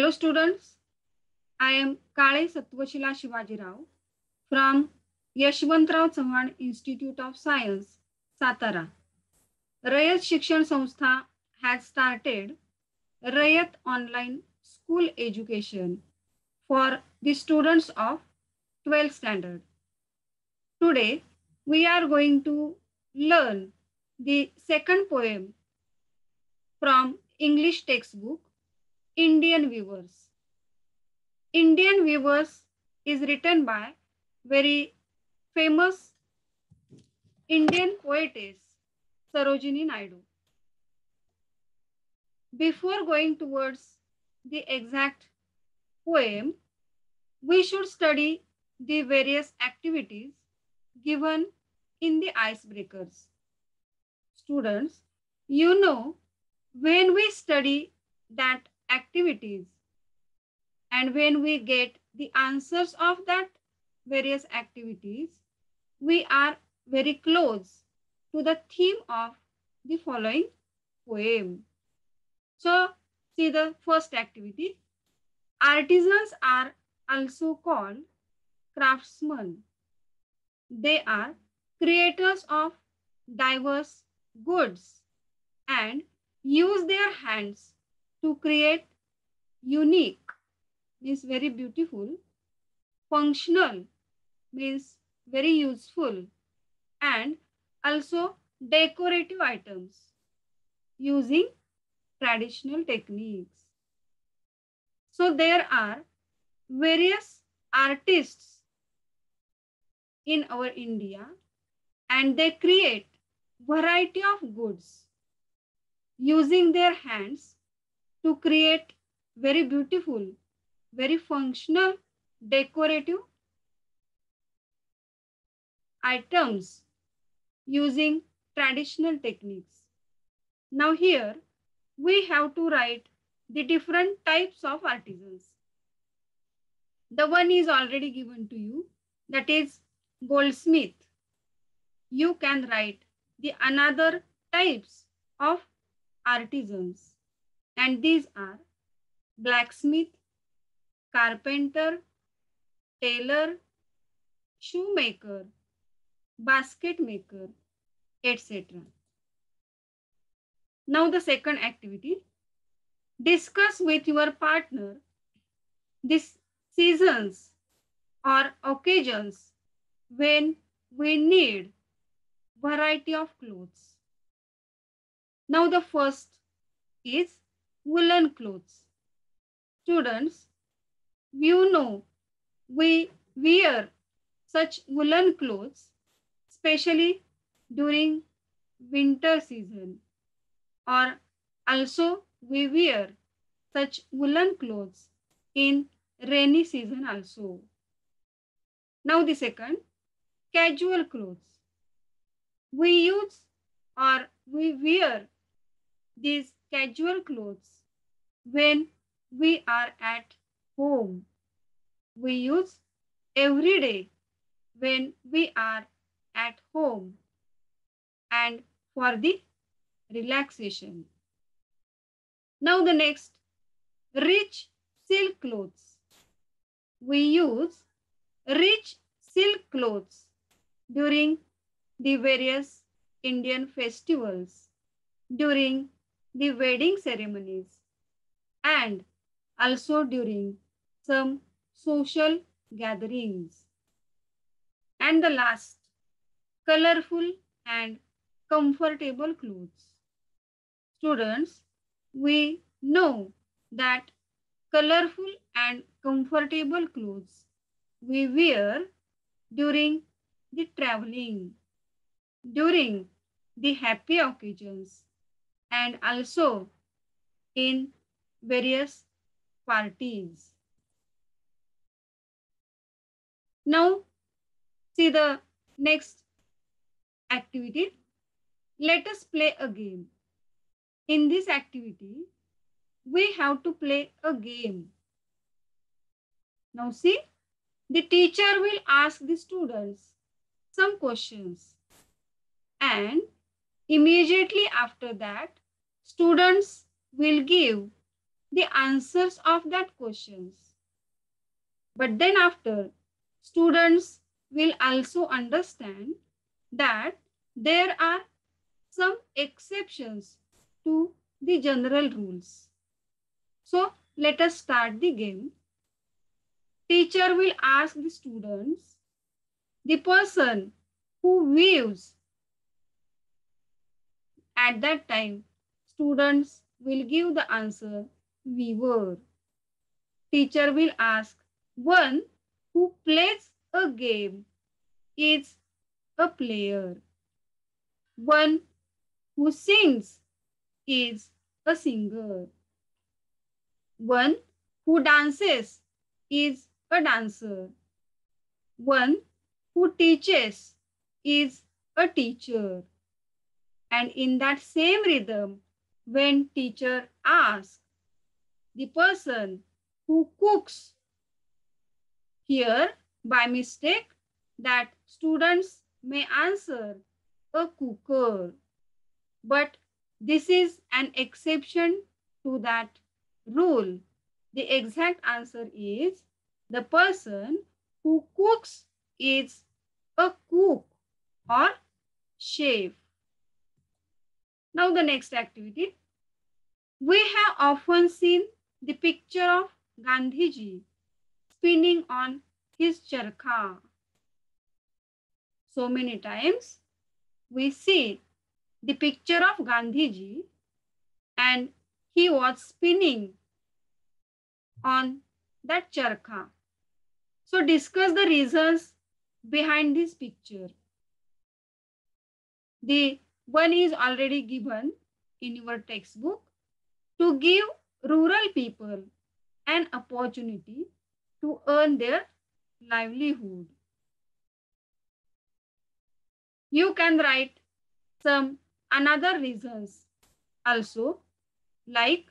Hello students, I am Kale Satvashila Shivajirao from Yashwantrao Chauhan Institute of Science, Satara. Rayat Shikshan Sanstha has started Rayat Online School Education for the students of 12th standard. Today, we are going to learn the second poem from English textbook, Indian Weavers. Indian Weavers is written by very famous Indian poetess Sarojini Naidu. Before going towards the exact poem, we should study the various activities given in the icebreakers. Students, you know, when we study that activities and when we get the answers of that various activities, we are very close to the theme of the following poem. So, see the first activity. Artisans are also called craftsmen. They are creators of diverse goods and use their hands to create unique, means very beautiful, functional, means very useful, and also decorative items using traditional techniques. So there are various artists in our India and they create variety of goods using their hands to create very beautiful, very functional, decorative items using traditional techniques. Now here we have to write the different types of artisans. The one is already given to you, that is goldsmith. You can write the another types of artisans, and these are blacksmith, carpenter, tailor, shoemaker, basket maker, etc. Now the second activity, discuss with your partner these seasons or occasions when we need variety of clothes. Now the first is woolen clothes. Students, you know we wear such woolen clothes especially during winter season, or also we wear such woolen clothes in rainy season also. Now the second, casual clothes. We use or we wear these casual clothes when we are at home. We use every day when we are at home and for the relaxation. Now the next, rich silk clothes. We use rich silk clothes during the various Indian festivals, during the wedding ceremonies, and also during some social gatherings. And the last, colorful and comfortable clothes. Students, we know that colorful and comfortable clothes we wear during the traveling, during the happy occasions, and also in various parties. Now, see the next activity. Let us play a game. In this activity, we have to play a game. Now see, the teacher will ask the students some questions, and immediately after that, students will give the answers of that questions. But then after, students will also understand that there are some exceptions to the general rules. So let us start the game. Teacher will ask the students, the person who weaves. At that time, students will give the answer weaver. Teacher will ask, one who plays a game is a player. One who sings is a singer. One who dances is a dancer. One who teaches is a teacher. And in that same rhythm, when teacher asks the person who cooks, here by mistake that students may answer a cooker. But this is an exception to that rule. The exact answer is the person who cooks is a cook or chef. Now the next activity. We have often seen the picture of Gandhiji spinning on his charkha. So many times we see the picture of Gandhiji and he was spinning on that charkha. So discuss the reasons behind this picture. The one is already given in your textbook to give rural people an opportunity to earn their livelihood. You can write some another reasons also, like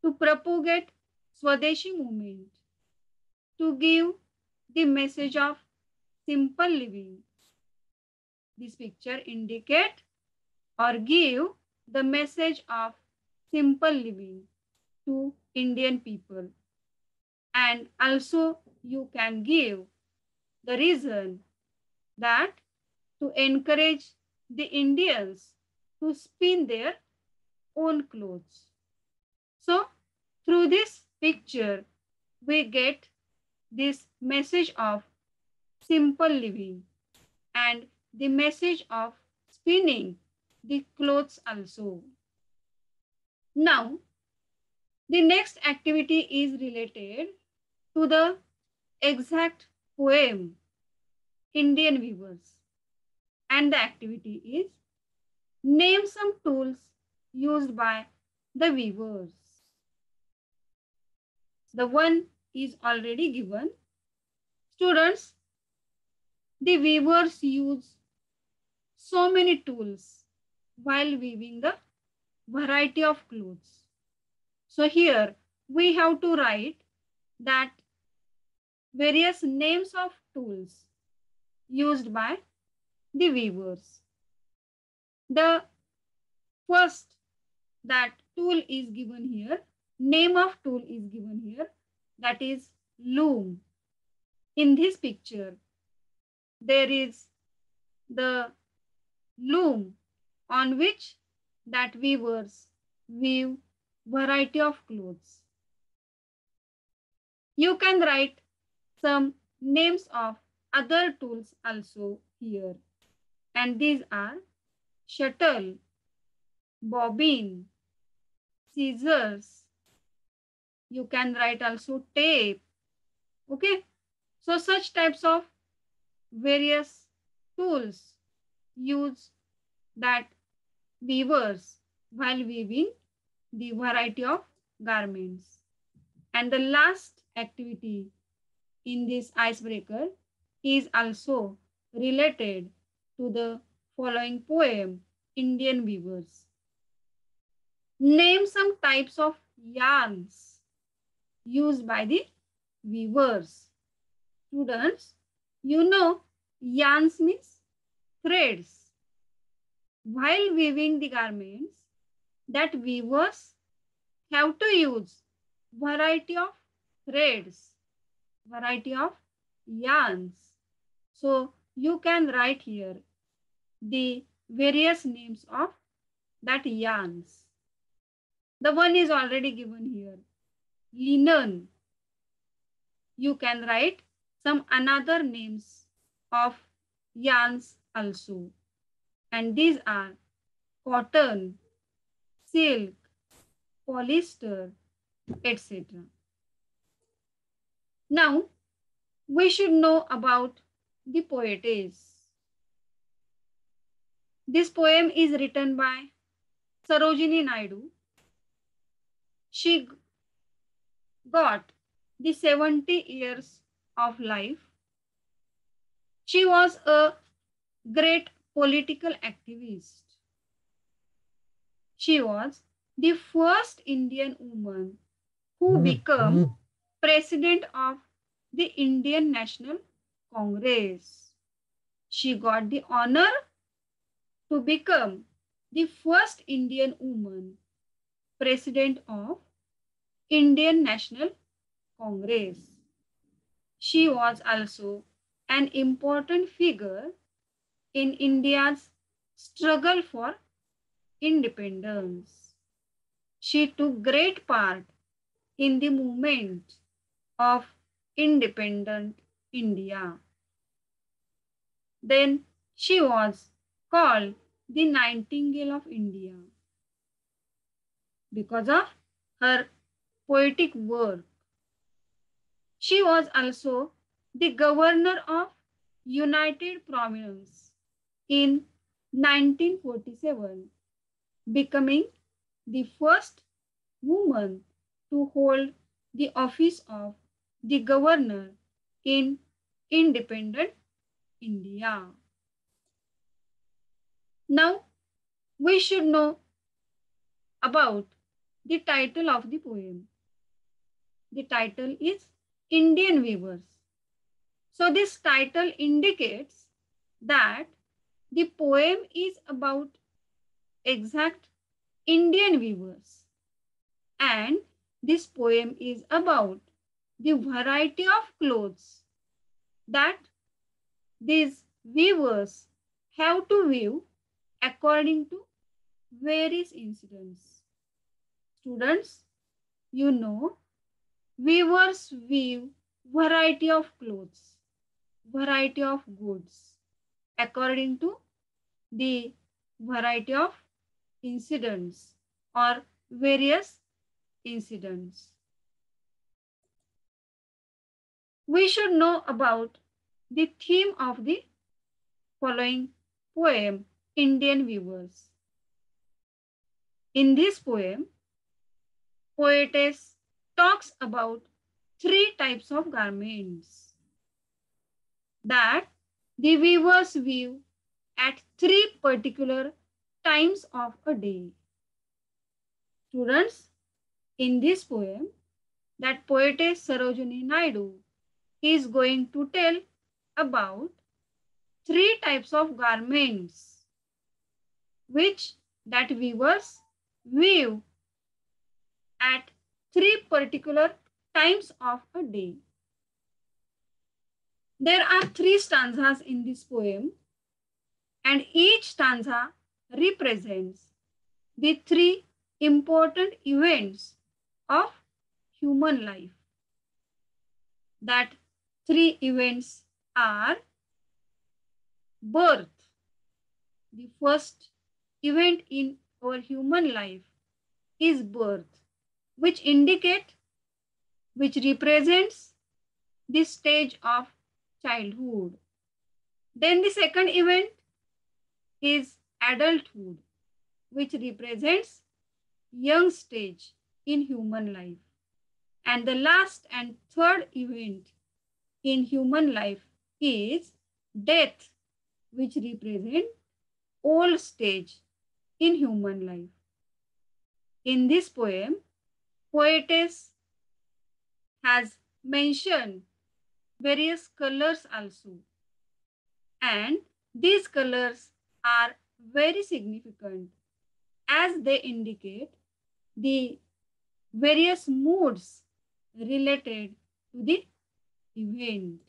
to propagate Swadeshi movement, to give the message of simple living. This picture indicate or give the message of simple living to Indian people. And also you can give the reason that to encourage the Indians to spin their own clothes. So through this picture, we get this message of simple living and the message of spinning the clothes also. Now, the next activity is related to the exact poem Indian Weavers. And the activity is name some tools used by the weavers. The one is already given. Students, the weavers use so many tools while weaving the variety of clothes. So here we have to write that various names of tools used by the weavers. The first that tool is given here, name of tool is given here, that is loom. In this picture, there is the loom on which that weavers weave variety of clothes. You can write some names of other tools also here, and these are shuttle, bobbin, scissors. You can write also tape. Okay, so such types of various tools use that weavers while weaving the variety of garments. And the last activity in this icebreaker is also related to the following poem, Indian Weavers. Name some types of yarns used by the weavers. Students, you know yarns means threads. While weaving the garments, that weavers have to use variety of threads, variety of yarns. So you can write here the various names of that yarns. The one is already given here, linen. You can write some another names of yarns also. And these are cotton, silk, polyester, etc. Now, we should know about the poetess. This poem is written by Sarojini Naidu. She got the 70 years of life. She was a great political activist. She was the first Indian woman who became president of the Indian National Congress. She got the honor to become the first Indian woman president of Indian National Congress. She was also an important figure in India's struggle for independence. She took great part in the movement of independent India. Then she was called the Nightingale of India because of her poetic work. She was also the governor of United Province in 1947, becoming the first woman to hold the office of the governor in independent India. Now, we should know about the title of the poem. The title is Indian Weavers. So this title indicates that the poem is about exact Indian weavers, and this poem is about the variety of clothes that these weavers have to weave according to various incidents. Students, you know, weavers weave variety of clothes, variety of goods according to the variety of incidents or various incidents. We should know about the theme of the following poem, Indian Weavers. In this poem, poetess talks about three types of garments that the weavers weave at three particular times of a day. Students, in this poem, that poetess Sarojini Naidu is going to tell about three types of garments which that weavers weave at three particular times of a day. There are three stanzas in this poem, and each stanza represents the three important events of human life. That three events are birth, the first event in our human life is birth, which represents the stage of childhood. Then the second event is adulthood, which represents young stage in human life. And the last and third event in human life is death, which represents old stage in human life. In this poem, poetess has mentioned various colors also, and these colors are very significant as they indicate the various moods related to the event.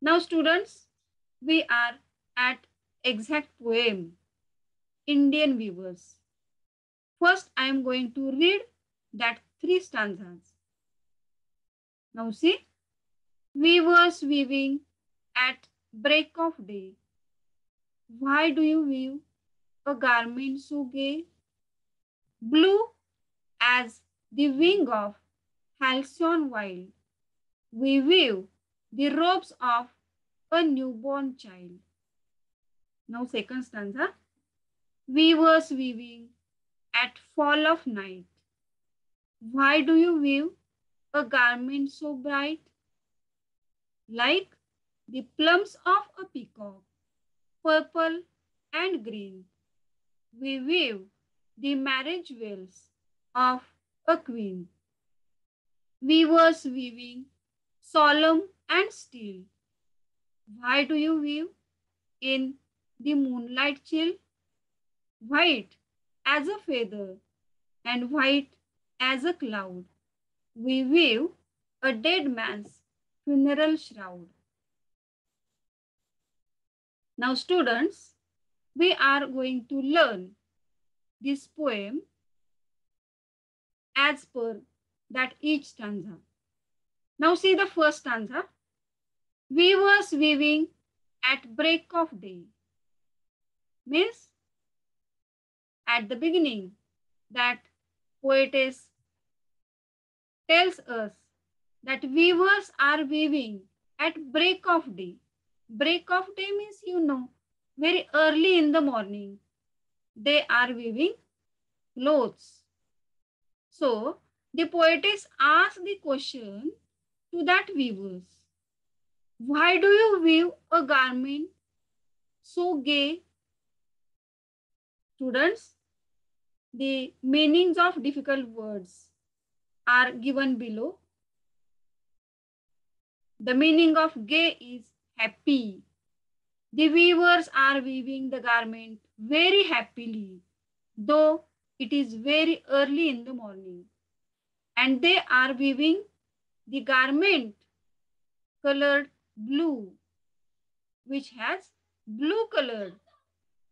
Now students, we are at exact poem, Indian weavers. First, I am going to read that 3 stanzas. Now see, weavers weaving at break of day. Why do you weave a garment so gay? Blue as the wing of halcyon wild, we weave the robes of a newborn child. Now second stanza. Weavers weaving at fall of night. Why do you weave a garment so bright? Like the plumes of a peacock, purple and green, we weave the marriage veils of a queen. Weavers weaving solemn and still. Why do you weave in the moonlight chill? White as a feather and white as a cloud, we weave a dead man's funeral shroud. Now students, we are going to learn this poem as per that each stanza. Now see the first stanza. Weavers weaving at break of day. Means at the beginning that poetess tells us that weavers are weaving at break of day. Break of day means, you know, very early in the morning. They are weaving clothes. So the poetess asks the question to that weavers. Why do you weave a garment so gay? Students, the meanings of difficult words are given below. The meaning of gay is happy. The weavers are weaving the garment very happily, though it is very early in the morning. And they are weaving the garment colored blue, which has blue colored,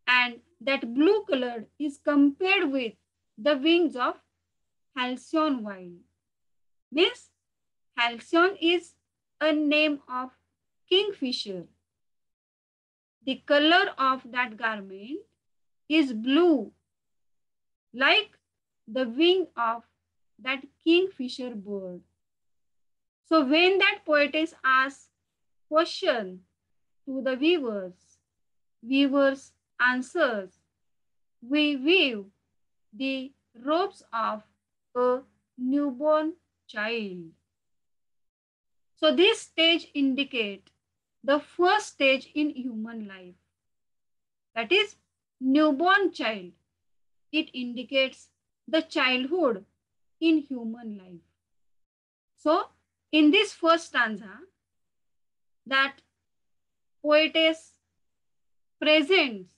and that blue colored is compared with the wings of halcyon wild. Means halcyon is a name of kingfisher. The color of that garment is blue, like the wing of that kingfisher bird. So when that poetess asks question to the weavers answers, we weave the robes of a newborn child. So this stage indicates the first stage in human life. That is newborn child. It indicates the childhood in human life. So in this first stanza, that poetess presents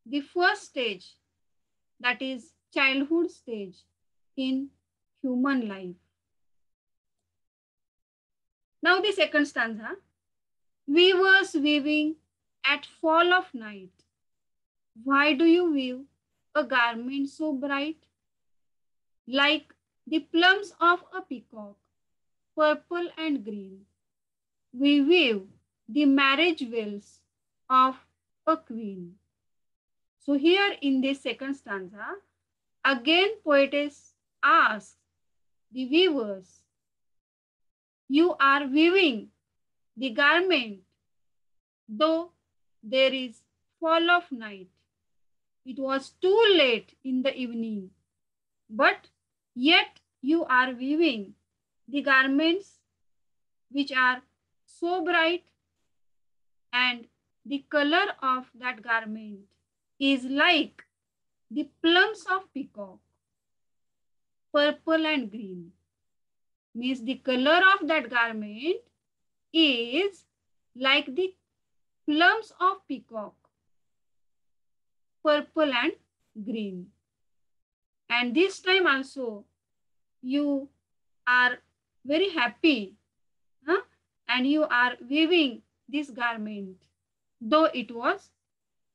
the first stage, that is childhood stage in human life. Now the second stanza. Weavers weaving at fall of night. Why do you weave a garment so bright? Like the plumes of a peacock, purple and green, we weave the marriage veils of a queen. So here in this second stanza, again poetess asks the weavers, you are weaving the garment, though there is fall of night. It was too late in the evening, but yet you are weaving the garments which are so bright, and the color of that garment is like the plumes of peacock, purple and green. Means the color of that garment is like the plumes of peacock, purple and green. And this time also you are very happy, huh? And you are weaving this garment, though it was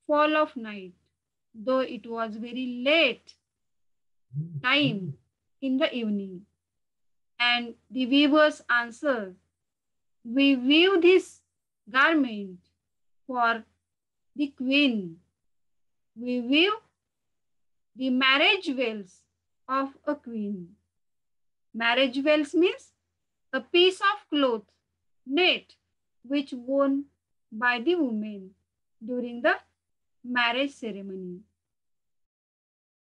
fall of night, though it was very late time in the evening. And the weavers answered, we weave this garment for the queen. We weave the marriage veils of a queen. Marriage veils means a piece of cloth knit which worn by the woman during the marriage ceremony.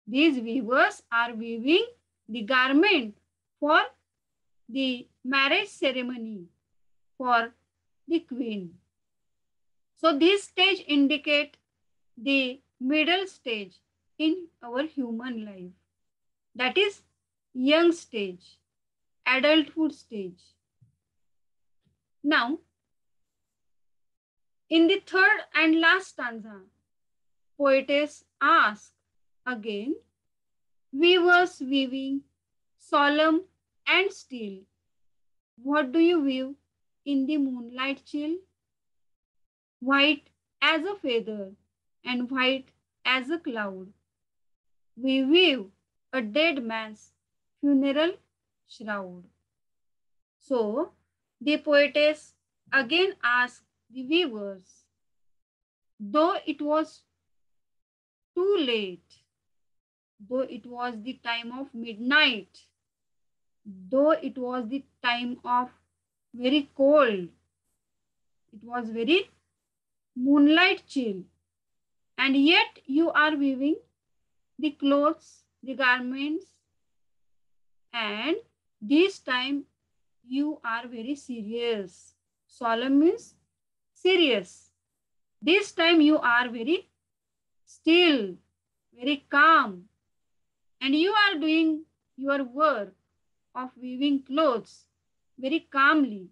These weavers are weaving the garment for the marriage ceremony for the queen. So this stage indicate the middle stage in our human life. That is young stage, adulthood stage. Now, in the third and last stanza, poetess asks again, weavers weaving, solemn and still, what do you weave in the moonlight chill? White as a feather and white as a cloud, we weave a dead man's funeral shroud. So, the poetess again asks the weavers, though it was too late, though it was the time of midnight, though it was the time of very cold, it was very moonlight chill, and yet you are weaving the clothes, the garments, and this time you are very serious. Solemn means serious. This time you are very still, very calm, and you are doing your work of weaving clothes very calmly,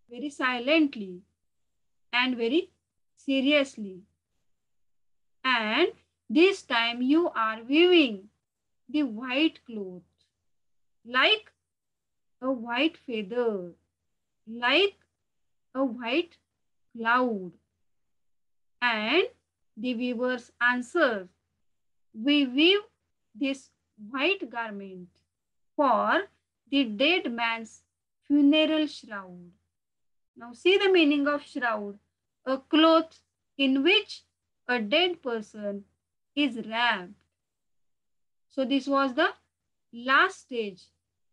very silently, and very seriously. And this time you are weaving the white cloth like a white feather, like a white cloud. And the weavers answer, we weave this white garment for the dead man's funeral shroud. Now see the meaning of shroud, a cloth in which a dead person is wrapped. So this was the last stage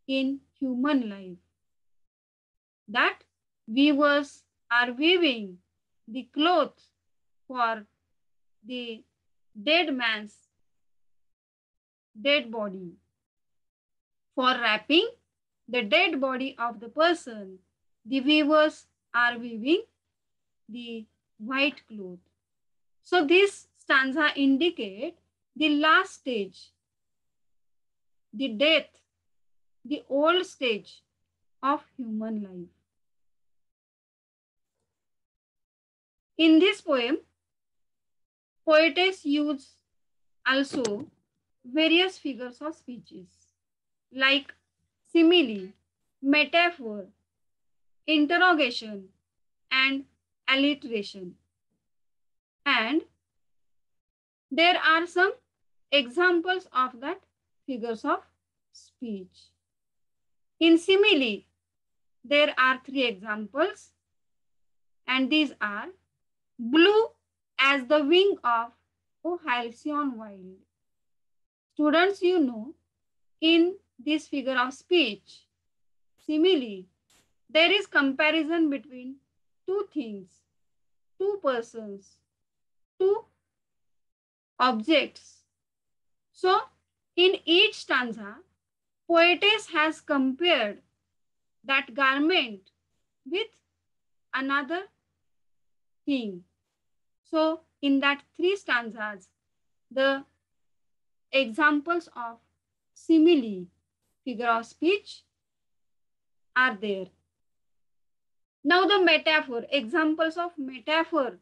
in human life, that weavers are weaving the cloth for the dead man's dead body. For wrapping the dead body of the person, the weavers are weaving the white cloth. So this stanza indicate the last stage, the death, the old stage of human life. In this poem, poetess use also various figures of speeches like simile, metaphor, interrogation, and alliteration. And there are some examples of that figures of speech. In simile, there are 3 examples, and these are blue as the wing of O halcyon wild. Students, you know, in this figure of speech, simile, there is comparison between 2 things, 2 persons, 2 objects. So, in each stanza, poetess has compared that garment with another thing. So, in that 3 stanzas, the examples of simile, figure of speech, are there. Now, the metaphor, examples of metaphor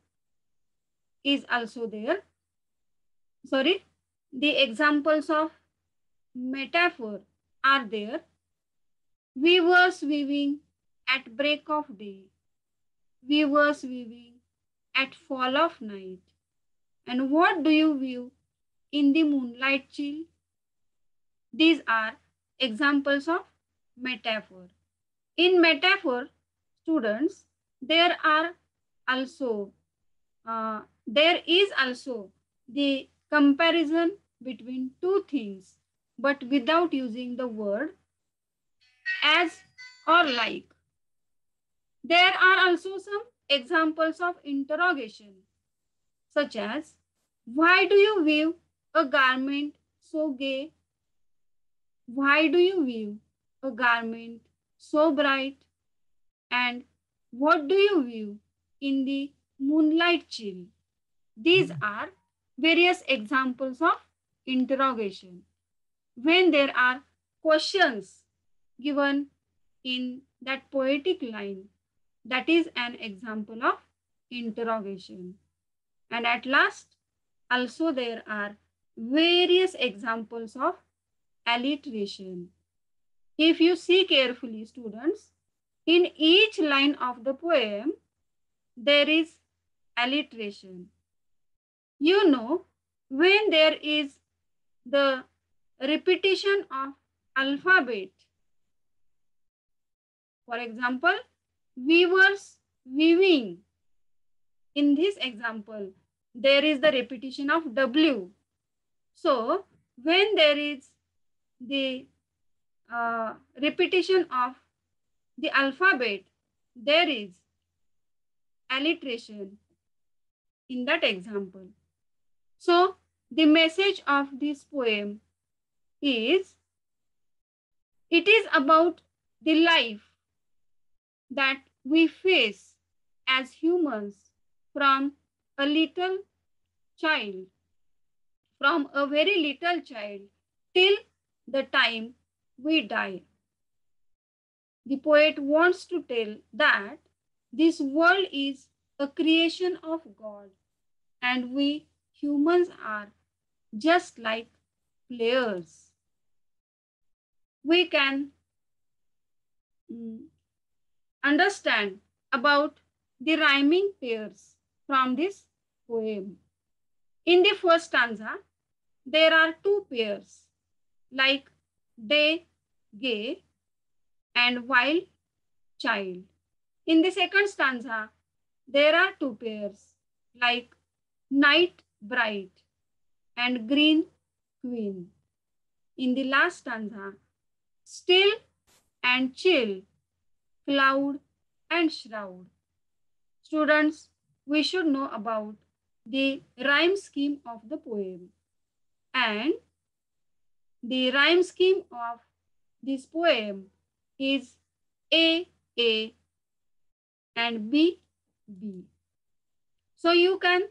is also there. Sorry, the examples of metaphor are there. Weavers weaving at break of day, weavers weaving at fall of night. And what do you weave in the moonlight chill? These are examples of metaphor. In metaphor, students, there are also there is also the comparison between two things, but without using the word as or like. There are also some examples of interrogation, such as, why do you weave a garment so gay? Why do you weave a garment so bright? And what do you weave in the moonlight chill? These are various examples of interrogation. When there are questions given in that poetic line, that is an example of interrogation. And at last, also there are various examples of alliteration. If you see carefully, students, in each line of the poem, there is alliteration. You know, when there is the repetition of alphabet, for example, weavers weaving. In this example, there is the repetition of W. So, when there is the repetition of the alphabet, there is alliteration in that example. So, the message of this poem is, it is about the life that we face as humans from a little child, from a very little child till the time we die. The poet wants to tell that this world is a creation of God and we humans are just like players. We can understand about the rhyming pairs from this poem. In the first stanza, there are two pairs like day, gay, and while, child. In the second stanza, there are two pairs like night, bright, and green, queen. In the last stanza, still and chill, cloud and shroud. Students, we should know about the rhyme scheme of the poem. And the rhyme scheme of this poem is A, and B, B. So you can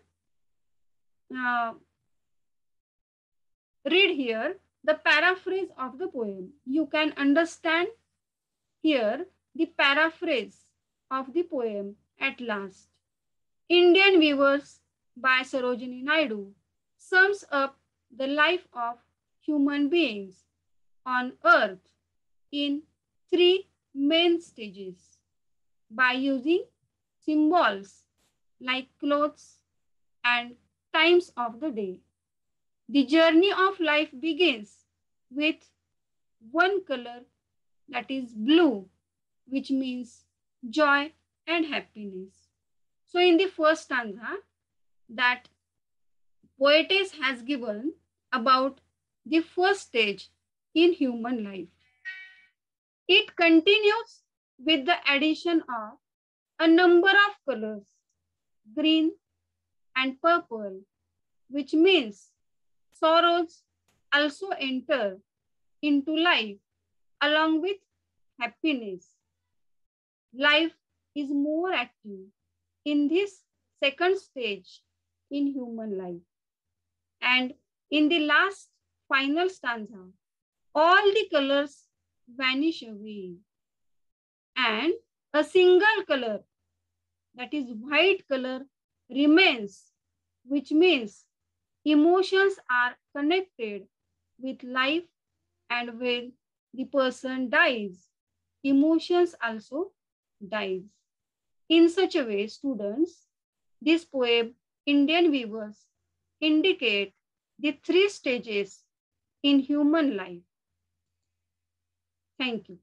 read here the paraphrase of the poem. You can understand here the paraphrase of the poem at last. Indian Weavers by Sarojini Naidu sums up the life of human beings on earth in three main stages by using symbols like clothes and times of the day. The journey of life begins with one color, that is blue, which means joy and happiness. So in the first stanza, that poetess has given about the first stage in human life. It continues with the addition of a number of colors, green and purple, which means sorrows also enter into life along with happiness. Life is more active in this second stage in human life. And in the last final stanza, all the colors vanish away and a single color, that is white color, remains, which means emotions are connected with life And when the person dies, emotions also dies. In such a way, students, this poem, Indian Weavers, indicate the three stages in human life. Thank you.